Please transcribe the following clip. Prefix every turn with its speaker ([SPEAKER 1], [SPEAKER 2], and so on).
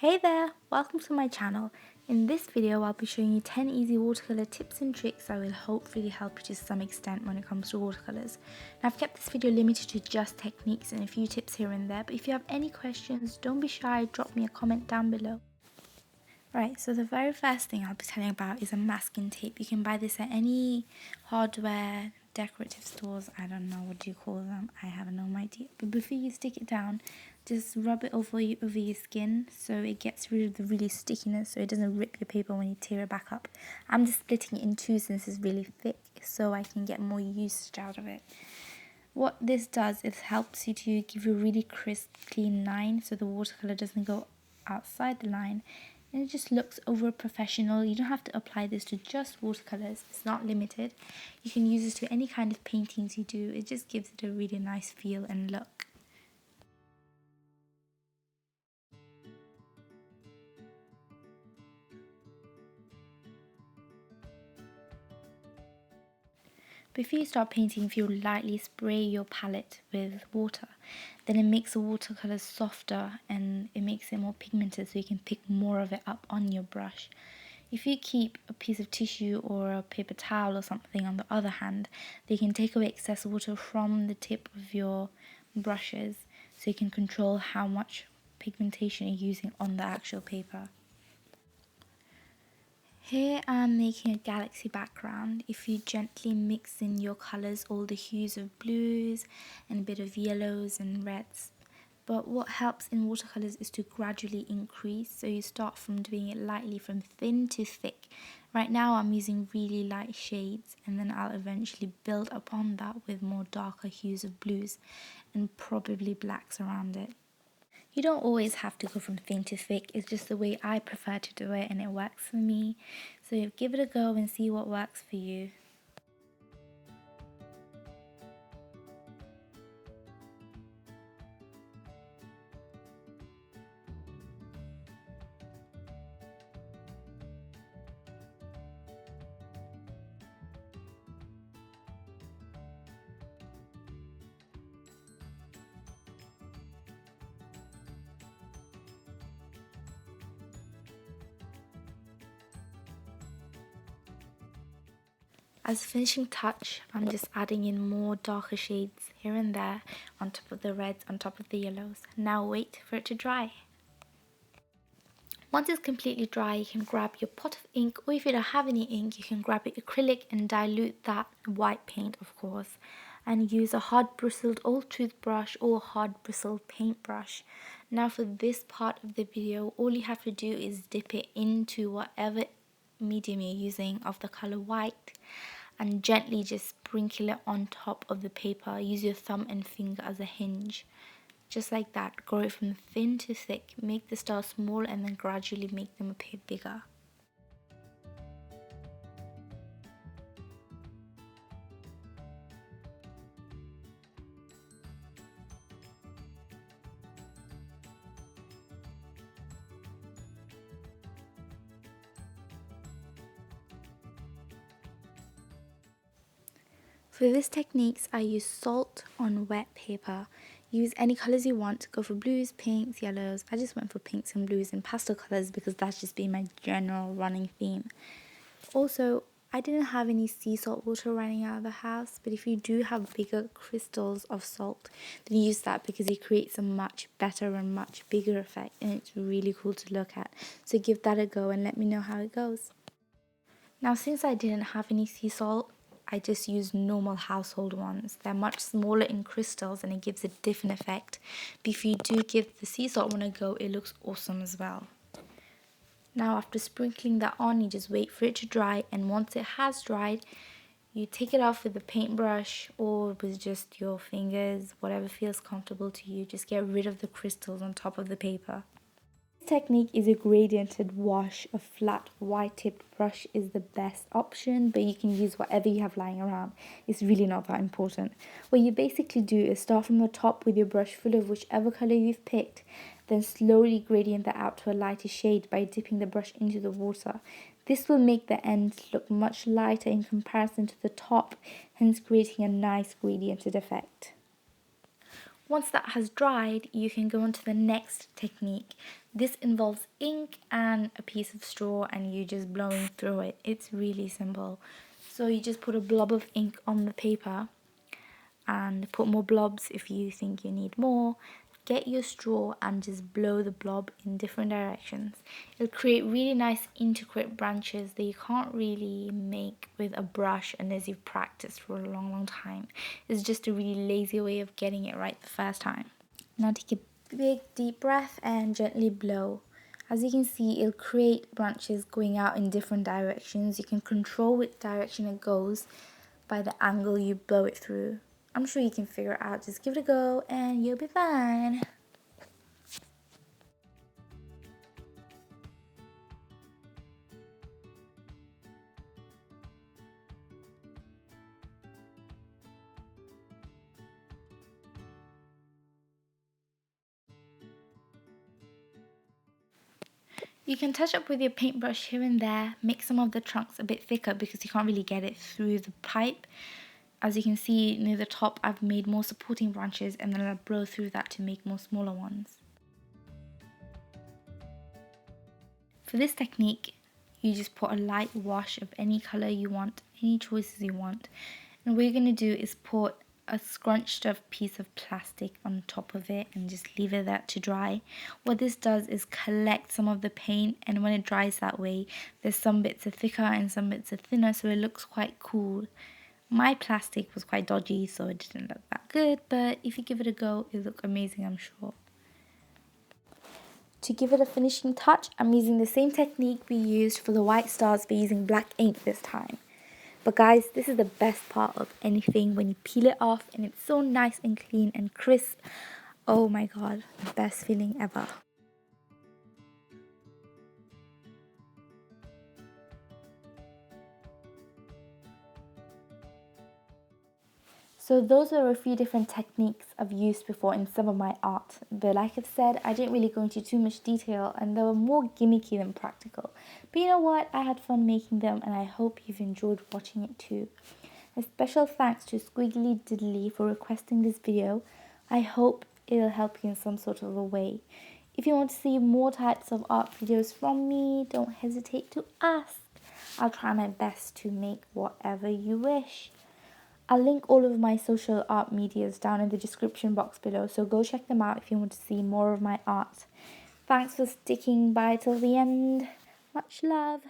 [SPEAKER 1] Hey there, welcome to my channel. In this video I'll be showing you 10 easy watercolor tips and tricks that will hopefully help you to some extent when it comes to watercolors. Now I've kept this video limited to just techniques and a few tips here and there, but if you have any questions, don't be shy, drop me a comment down below. Right, so the very first thing I'll be telling you about is a masking tape. You can buy this at any hardware, decorative stores, I don't know, what do you call them? I have no idea. But before you stick it down, just rub it over your skin so it gets rid of the really stickiness so it doesn't rip your paper when you tear it back up. I'm just splitting it in two since it's really thick so I can get more usage out of it. What this does is helps you to give you a really crisp, clean line so the watercolor doesn't go outside the line. And it just looks over professional. You don't have to apply this to just watercolors. It's not limited. You can use this to any kind of paintings you do. It just gives it a really nice feel and look. Before you start painting, if you lightly spray your palette with water, then it makes the watercolor softer and it makes it more pigmented so you can pick more of it up on your brush. If you keep a piece of tissue or a paper towel or something on the other hand, they can take away excess water from the tip of your brushes so you can control how much pigmentation you're using on the actual paper. Here I'm making a galaxy background. If you gently mix in your colours, all the hues of blues and a bit of yellows and reds. But what helps in watercolours is to gradually increase. So you start from doing it lightly from thin to thick. Right now I'm using really light shades and then I'll eventually build upon that with more darker hues of blues and probably blacks around it. You don't always have to go from thin to thick, it's just the way I prefer to do it and it works for me. So give it a go and see what works for you. As a finishing touch, I'm just adding in more darker shades here and there on top of the reds, on top of the yellows. Now wait for it to dry. Once it's completely dry, you can grab your pot of ink, or if you don't have any ink, you can grab your acrylic and dilute that white paint, of course, and use a hard bristled old toothbrush or hard bristled paintbrush. Now for this part of the video, all you have to do is dip it into whatever medium you're using of the color white and gently just sprinkle it on top of the paper. Use your thumb and finger as a hinge. Just like that, grow it from thin to thick, make the stars small and then gradually make them appear bigger. For this techniques, I use salt on wet paper. Use any colours you want. Go for blues, pinks, yellows. I just went for pinks and blues and pastel colours because that's just been my general running theme. Also, I didn't have any sea salt water running out of the house, but if you do have bigger crystals of salt, then use that because it creates a much better and much bigger effect and it's really cool to look at. So give that a go and let me know how it goes. Now since I didn't have any sea salt, I just used normal household ones. They're much smaller in crystals and it gives a different effect. But if you do give the sea salt one a go, it looks awesome as well. Now after sprinkling that on, you just wait for it to dry, and once it has dried, you take it off with a paintbrush or with just your fingers, whatever feels comfortable to you. Just get rid of the crystals on top of the paper. This technique is a gradiented wash. A flat white tipped brush is the best option, but you can use whatever you have lying around. It's really not that important. What you basically do is start from the top with your brush full of whichever colour you've picked, then slowly gradient that out to a lighter shade by dipping the brush into the water. This will make the ends look much lighter in comparison to the top, hence creating a nice gradiented effect. Once that has dried, you can go on to the next technique. This involves ink and a piece of straw and you just blowing through it. It's really simple. So you just put a blob of ink on the paper and put more blobs if you think you need more. Get your straw and just blow the blob in different directions. It'll create really nice intricate branches that you can't really make with a brush unless you've practiced for a long time. It's just a really lazy way of getting it right the first time. Now take a big deep breath and gently blow. As you can see, it'll create branches going out in different directions. You can control which direction it goes by the angle you blow it through. I'm sure you can figure it out. Just give it a go and you'll be fine. You can touch up with your paintbrush here and there, make some of the trunks a bit thicker because you can't really get it through the pipe. As you can see near the top, I've made more supporting branches and then I'll blow through that to make more smaller ones. For this technique, you just put a light wash of any colour you want, any choices you want. And what you're going to do is put a scrunched up piece of plastic on top of it and just leave it there to dry. What this does is collect some of the paint, and when it dries that way, there's some bits are thicker and some bits are thinner, so it looks quite cool. My plastic was quite dodgy, so it didn't look that good, but if you give it a go, it'll look amazing, I'm sure. To give it a finishing touch, I'm using the same technique we used for the white stars but using black ink this time. But guys, this is the best part of anything, when you peel it off and it's so nice and clean and crisp. Oh my god, the best feeling ever. So those are a few different techniques I've used before in some of my art. But like I've said, I didn't really go into too much detail and they were more gimmicky than practical. But you know what? I had fun making them and I hope you've enjoyed watching it too. A special thanks to Squiggly Diddly for requesting this video. I hope it'll help you in some sort of a way. If you want to see more types of art videos from me, don't hesitate to ask. I'll try my best to make whatever you wish. I'll link all of my social art medias down in the description box below, so go check them out if you want to see more of my art. Thanks for sticking by till the end. Much love.